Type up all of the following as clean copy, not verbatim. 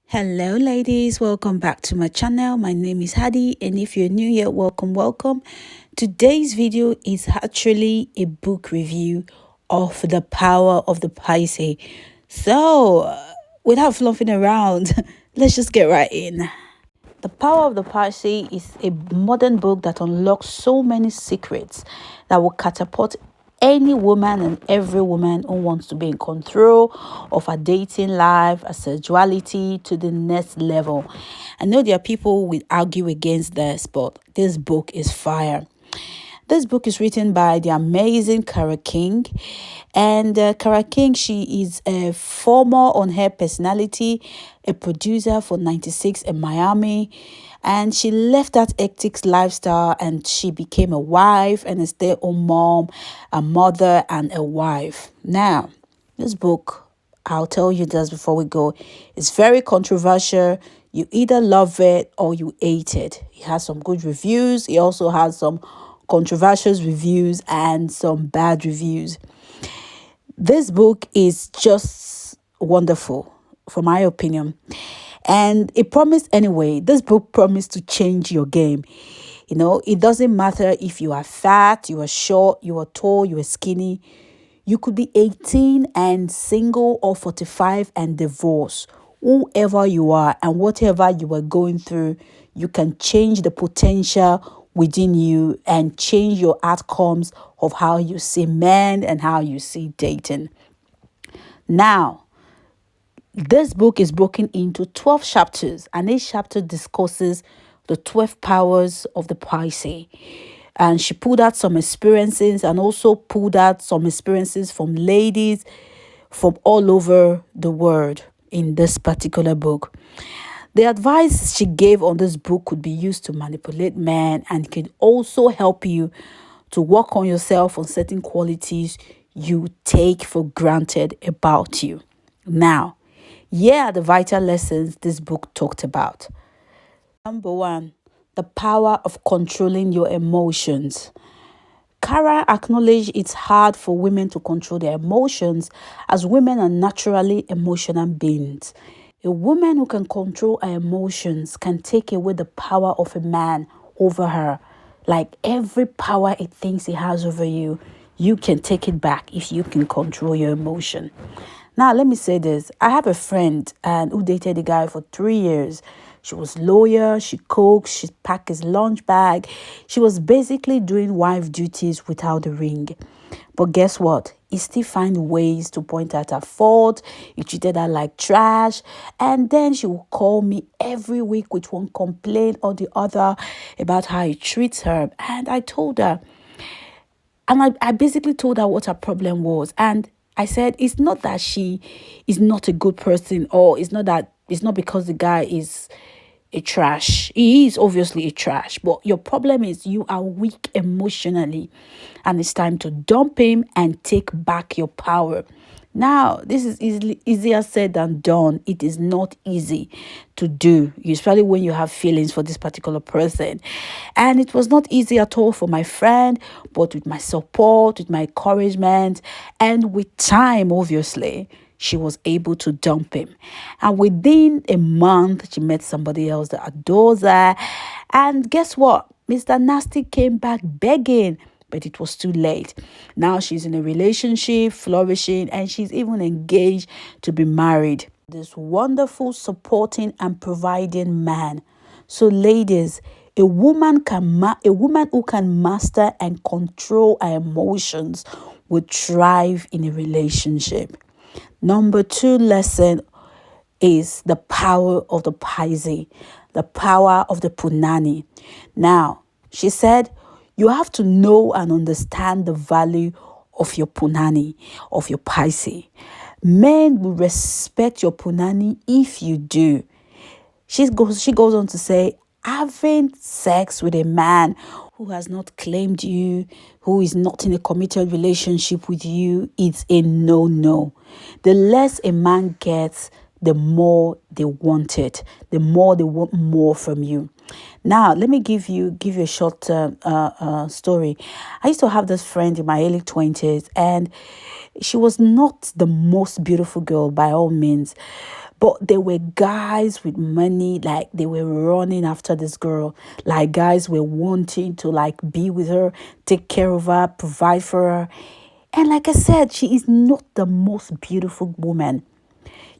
Hello ladies, welcome back to my channel. My name is Hadi, and if you're new here, welcome. Today's video is actually a book review of The Power of the Pisces. Without fluffing around, let's just get right in. The Power of the Pisces is a modern book that unlocks so many secrets that will catapult any woman and every woman who wants to be in control of her dating life, her sexuality to the next level. I know there are people who will argue against this, but this book is fire. This book is written by the amazing Kara King. And Kara King, she is a former on-air personality, a producer for 96 in Miami. And she left that hectic lifestyle and she became a wife and a stay-at-home mom, a mother and a wife. Now, this book, I'll tell you this before we go, it's very controversial. You either love it or you hate it. It has some good reviews. It also has some controversial reviews and some bad reviews. This book is just wonderful, for my opinion. And it promised anyway. This book promised to change your game. You know, it doesn't matter if you are fat, you are short, you are tall, you are skinny. You could be 18 and single or 45 and divorced. Whoever you are and whatever you are going through, you can change the potential within you and change your outcomes of how you see men and how you see dating. Now, this book is broken into 12 chapters, and each chapter discusses the 12 powers of the Pisces. And she pulled out some experiences and also pulled out some experiences from ladies from all over the world in this particular book. The advice she gave on this book could be used to manipulate men and can also help you to work on yourself on certain qualities you take for granted about you. Now, here are the vital lessons this book talked about. Number one, the power of controlling your emotions. Kara acknowledged it's hard for women to control their emotions as women are naturally emotional beings. A woman who can control her emotions can take away the power of a man over her. Like every power it thinks it has over you, you can take it back if you can control your emotion. Now, let me say this. I have a friend who dated a guy for 3 years. She was loyal, she cooked, she packed his lunch bag. She was basically doing wife duties without the ring. But guess what? He still find ways to point out her fault. He treated her like trash. And then she will call me every week with one complaint or the other about how he treats her. And I told her, and I basically told her what her problem was. And I said, it's not that she is not a good person, or it's not because the guy is a trash. He is obviously a trash, but your problem is you are weak emotionally, and it's time to dump him and take back your power. Now, this is easier said than done. It is not easy to do, especially when you have feelings for this particular person. And it was not easy at all for my friend, but with my support, with my encouragement, and with time, obviously, she was able to dump him. And within a month, she met somebody else that adores her. And guess what? Mr. Nasty came back begging, but it was too late. Now she's in a relationship, flourishing, and she's even engaged to be married. This wonderful, supporting, and providing man. So, ladies, a woman who can master and control her emotions will thrive in a relationship. Number 2 lesson is the power of the Pisces, the power of the punani. Now, she said, you have to know and understand the value of your punani, of your Pisces. Men will respect your punani if you do. She goes on to say, having sex with a man who has not claimed you, who is not in a committed relationship with you, it's a no-no. The less a man gets, the more they want it, the more they want more from you. Now, let me give you a short story. I used to have this friend in my early 20s, and she was not the most beautiful girl by all means, but there were guys with money, like they were running after this girl. Like guys were wanting to like be with her, take care of her, provide for her. And like I said, she is not the most beautiful woman,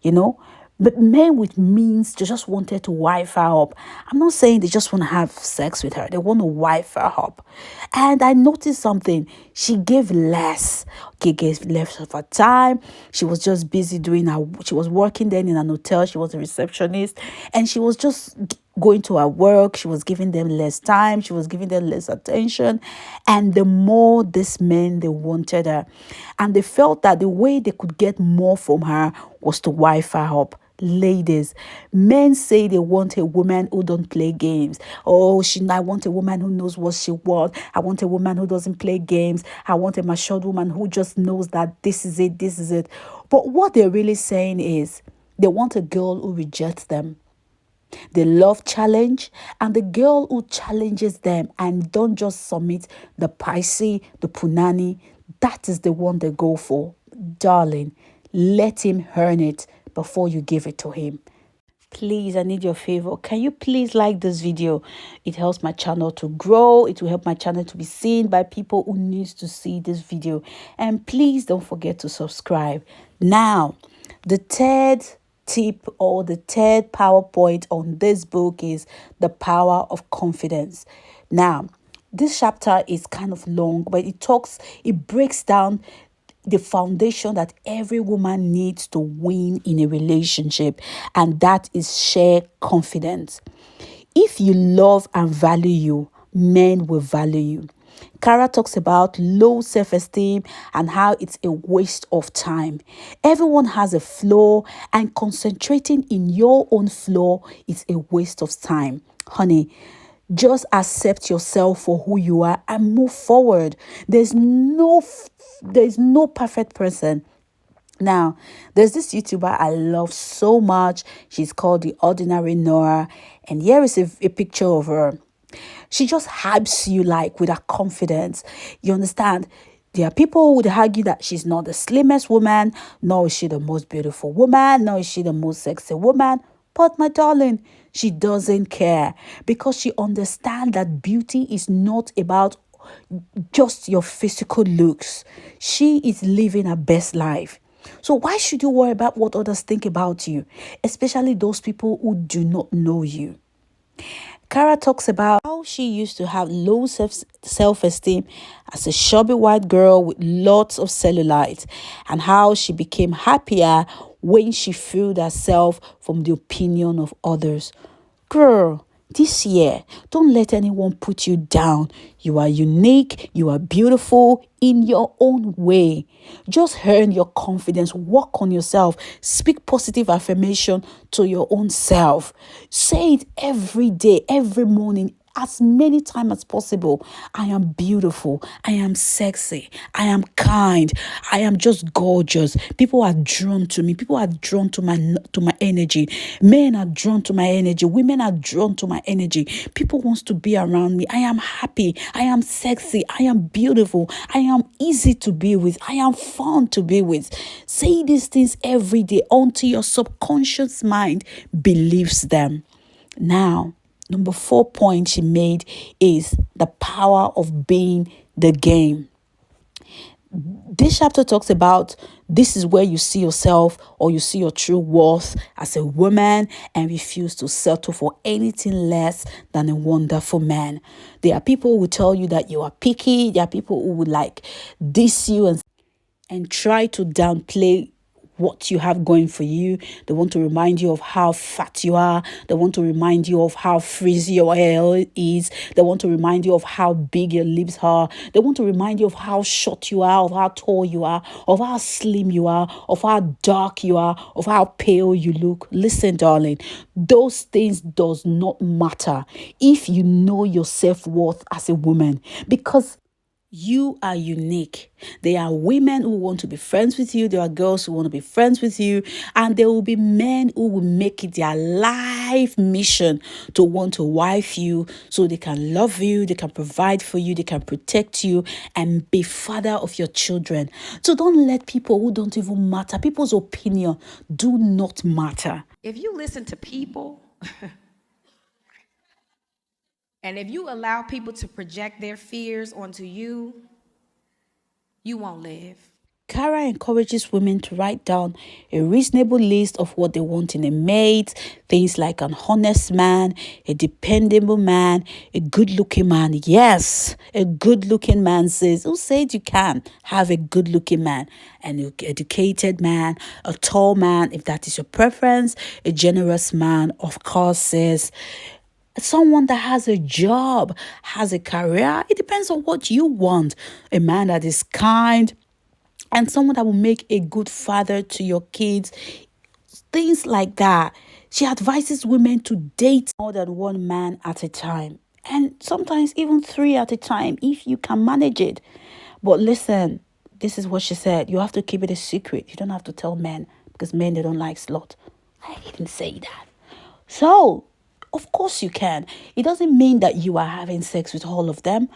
you know. But men with means, they just wanted to wife her up. I'm not saying they just want to have sex with her. They want to wife her up. And I noticed something. She gave less. She gave less of her time. She was just busy she was working then in an hotel. She was a receptionist. And she was just going to her work. She was giving them less time. She was giving them less attention. And the more this men, they wanted her. And they felt that the way they could get more from her was to wife her up. Ladies, men say they want a woman who don't play games. Oh, I want a woman who knows what she wants. I want a woman who doesn't play games. I want a matured woman who just knows that this is it, this is it. But what they're really saying is they want a girl who rejects them. They love challenge, and the girl who challenges them and don't just submit the pricey, the punani, that is the one they go for. Darling, let him earn it before you give it to him. Please, I need your favor. Can you please like this video? It helps my channel to grow. It will help my channel to be seen by people who needs to see this video. And please don't forget to subscribe. Now, the third tip or the third PowerPoint on this book is the power of confidence. Now, this chapter is kind of long, but it breaks down the foundation that every woman needs to win in a relationship, and that is shared confidence. If you love and value you, men will value you. Kara talks about low self-esteem and how it's a waste of time. Everyone has a flaw, and concentrating in your own flaw is a waste of time. Honey, just accept yourself for who you are and move forward. There's no perfect person. Now, there's this YouTuber I love so much. She's called The Ordinary Nora. And here is a picture of her. She just hypes you like with her confidence. You understand? There are people who would argue that she's not the slimmest woman, nor is she the most beautiful woman, nor is she the most sexy woman. But my darling, she doesn't care, because she understands that beauty is not about just your physical looks. She is living her best life. So why should you worry about what others think about you, especially those people who do not know you? Kara talks about how she used to have low self-esteem as a chubby white girl with lots of cellulite, and how she became happier when she freed herself from the opinion of others. Girl, this year, don't let anyone put you down. You are unique. You are beautiful in your own way. Just earn your confidence. Work on yourself. Speak positive affirmation to your own self. Say it every day, every morning, as many times as possible. I am beautiful. I am sexy. I am kind. I am just gorgeous. People are drawn to me. People are drawn to my energy. Men are drawn to my energy. Women are drawn to my energy. People wants to be around me. I am happy. I am sexy. I am beautiful. I am easy to be with. I am fun to be with. Say these things every day until your subconscious mind believes them. Now, number 4 point she made is the power of being the game. This chapter talks about this is where you see yourself, or you see your true worth as a woman, and refuse to settle for anything less than a wonderful man. There are people who will tell you that you are picky. There are people who would like diss you and try to downplay what you have going for you. They want to remind you of how fat you are. They want to remind you of how frizzy your hair is. They want to remind you of how big your lips are. They want to remind you of how short you are, of how tall you are, of how slim you are, of how dark you are, of how pale you look. Listen, darling, those things does not matter if you know your self-worth as a woman, because You are unique. There are women who want to be friends with you. There are girls who want to be friends with you. And there will be men who will make it their life mission to want to wife you so they can love you, they can provide for you, they can protect you, and be father of your children. So don't let people who don't even matter, people's opinion do not matter. If you listen to people and if you allow people to project their fears onto you, you won't live. Kara encourages women to write down a reasonable list of what they want in a mate, things like an honest man, a dependable man, a good-looking man. Yes, a good-looking man says, who said you can have a good-looking man? An educated man, a tall man, if that is your preference, a generous man, of course, says someone that has a job, has a career. It depends on what you want. A man that is kind, and someone that will make a good father to your kids, things like that. She advises women to date more than one man at a time, and sometimes even three at a time if you can manage it. But listen, this is what she said: you have to keep it a secret. You don't have to tell men, because men, they don't like slut. I didn't say that. So, of course you can. It doesn't mean that you are having sex with all of them.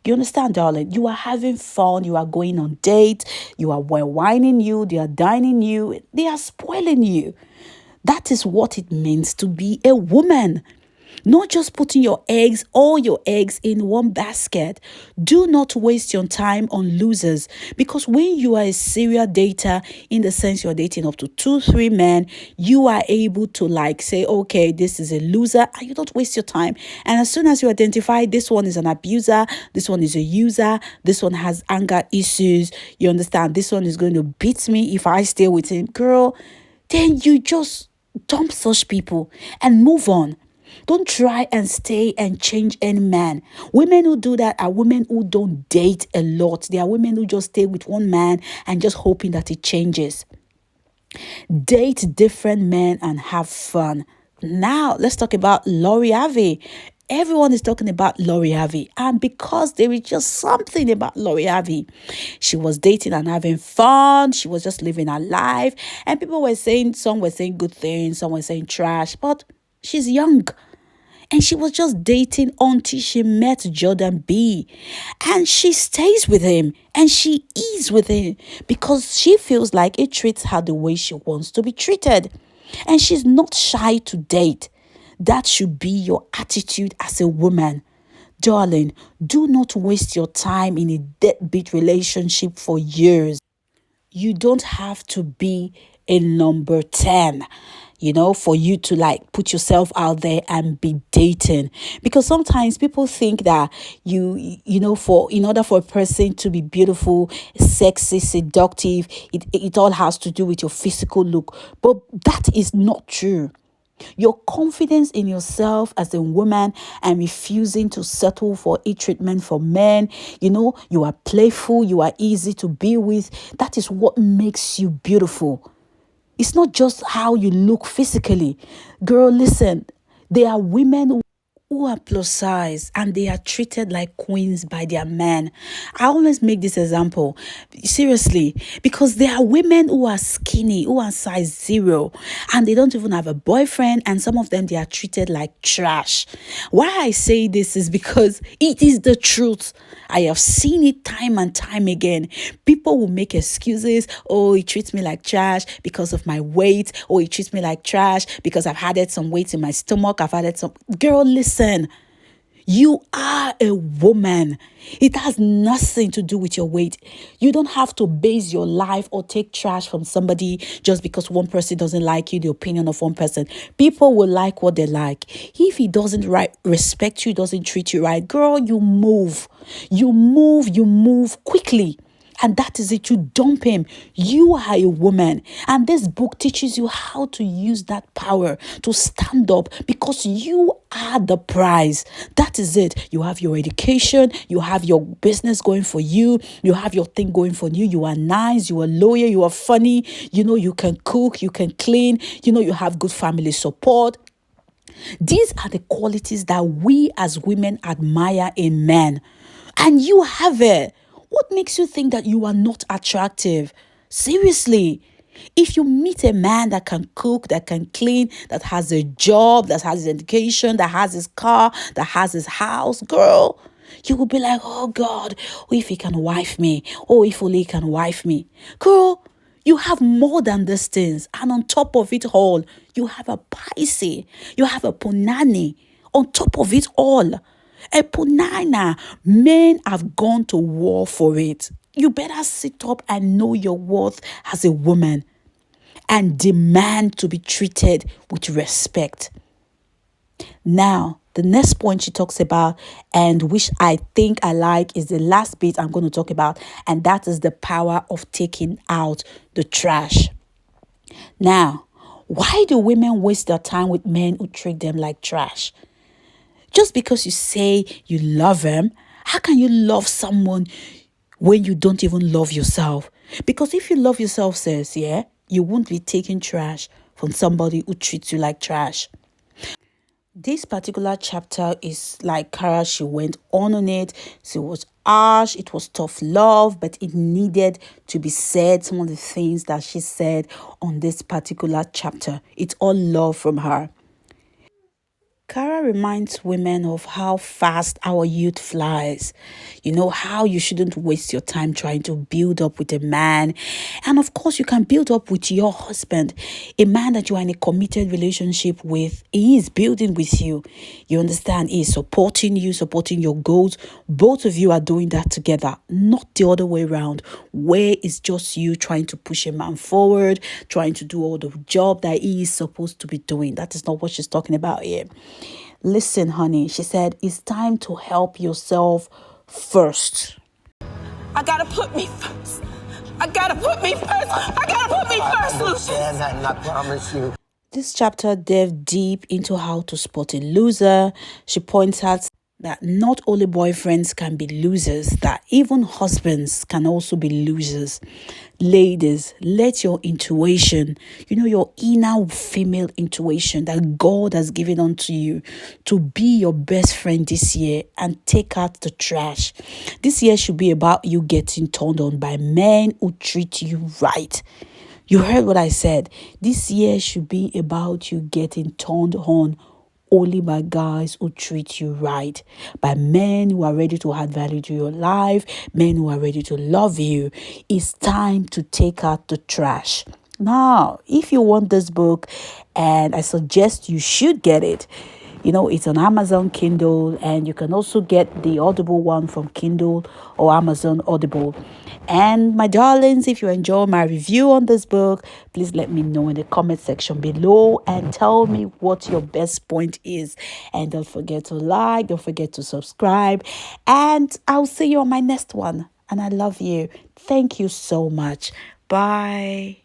You understand, darling? You are having fun. You are going on dates. You are whining you. They are dining you. They are spoiling you. That is what it means to be a woman. Not just putting all your eggs in one basket. Do not waste your time on losers, because when you are a serial dater, in the sense you're dating up to 2-3 men, you are able to say, okay, this is a loser, and you don't waste your time. And as soon as you identify this one is an abuser, this one is a user, this one has anger issues, you understand, this one is going to beat me if I stay with him, girl, then you just dump such people and move on. Don't try and stay and change any man. Women who do that are women who don't date a lot. They are women who just stay with one man and just hoping that it changes. Date different men and have fun. Now, let's talk about Lori Harvey. Everyone is talking about Lori Harvey, and because there is just something about Lori Harvey. She was dating and having fun. She was just living her life, and people were saying, some were saying good things, some were saying trash, but she's young. And she was just dating until she met Jordan B. And she stays with him and she is with him because she feels like he treats her the way she wants to be treated. And she's not shy to date. That should be your attitude as a woman. Darling, do not waste your time in a deadbeat relationship for years. You don't have to be a number 10, for you to put yourself out there and be dating. Because sometimes people think that in order for a person to be beautiful, sexy, seductive, it all has to do with your physical look. But that is not true. Your confidence in yourself as a woman and refusing to settle for a treatment for men, you are playful, you are easy to be with. That is what makes you beautiful. It's not just how you look physically. Girl, listen, there are women who are plus size and they are treated like queens by their men. I always make this example, seriously, because there are women who are skinny, who are size 0, and they don't even have a boyfriend, and some of them, they are treated like trash. Why I say this is because it is the truth. I have seen it time and time again. People will make excuses. Oh, he treats me like trash because of my weight. Oh, he treats me like trash because I've added some weight in my stomach. I've added some. Girl, listen. You are a woman. It has nothing to do with your weight. You don't have to base your life or take trash from somebody just because one person doesn't like you, the opinion of one person. People will like what they like. If he doesn't respect you, doesn't treat you right, girl, you move. You move quickly. And that is it. You dump him. You are a woman. And this book teaches you how to use that power to stand up, because you are the prize. That is it. You have your education. You have your business going for you. You have your thing going for you. You are nice. You are loyal. You are funny. You can cook. You can clean. You have good family support. These are the qualities that we as women admire in men. And you have it. What makes you think that you are not attractive? Seriously. If you meet a man that can cook, that can clean, that has a job, that has his education, that has his car, that has his house, girl, you will be like, oh God, oh, if he can wife me, oh, if only he can wife me. Girl, you have more than these things. And on top of it all, you have a Pisces, you have a punani. On top of it all, a punana, men have gone to war for it. You better sit up and know your worth as a woman and demand to be treated with respect. Now, the next point she talks about, and which I think I like, is the last bit I'm going to talk about, and that is the power of taking out the trash. Now, why do women waste their time with men who treat them like trash? Just because you say you love them, how can you love someone when you don't even love yourself? Because if you love yourself, sis, yeah, you won't be taking trash from somebody who treats you like trash. This particular chapter is like Kara, she went on it. So it was harsh, it was tough love, but it needed to be said. Some of the things that she said on this particular chapter, it's all love from her. Kara reminds women of how fast our youth flies. You know, how you shouldn't waste your time trying to build up with a man. And of course, you can build up with your husband. A man that you are in a committed relationship with, he is building with you. You understand? He is supporting you, supporting your goals. Both of you are doing that together, not the other way around, where it's just you trying to push a man forward, trying to do all the job that he is supposed to be doing. That is not what she's talking about here. Listen, honey, she said, it's time to help yourself first. I gotta put me first. I gotta put me first. I gotta put me first, Lucius. And I promise you. This chapter delved deep into how to spot a loser. She points out that not only boyfriends can be losers, that even husbands can also be losers. Ladies, let your intuition, your inner female intuition that God has given unto you, to be your best friend this year and take out the trash. This year should be about you getting turned on by men who treat you right. You heard what I said. This year should be about you getting turned on only by guys who treat you right, by men who are ready to add value to your life, men who are ready to love you. It's time to take out the trash. Now, if you want this book, and I suggest you should get it, it's on Amazon Kindle, and you can also get the Audible one from Kindle or Amazon Audible. And my darlings, if you enjoy my review on this book, please let me know in the comment section below and tell me what your best point is. And don't forget to like, don't forget to subscribe, and I'll see you on my next one. And I love you. Thank you so much. Bye.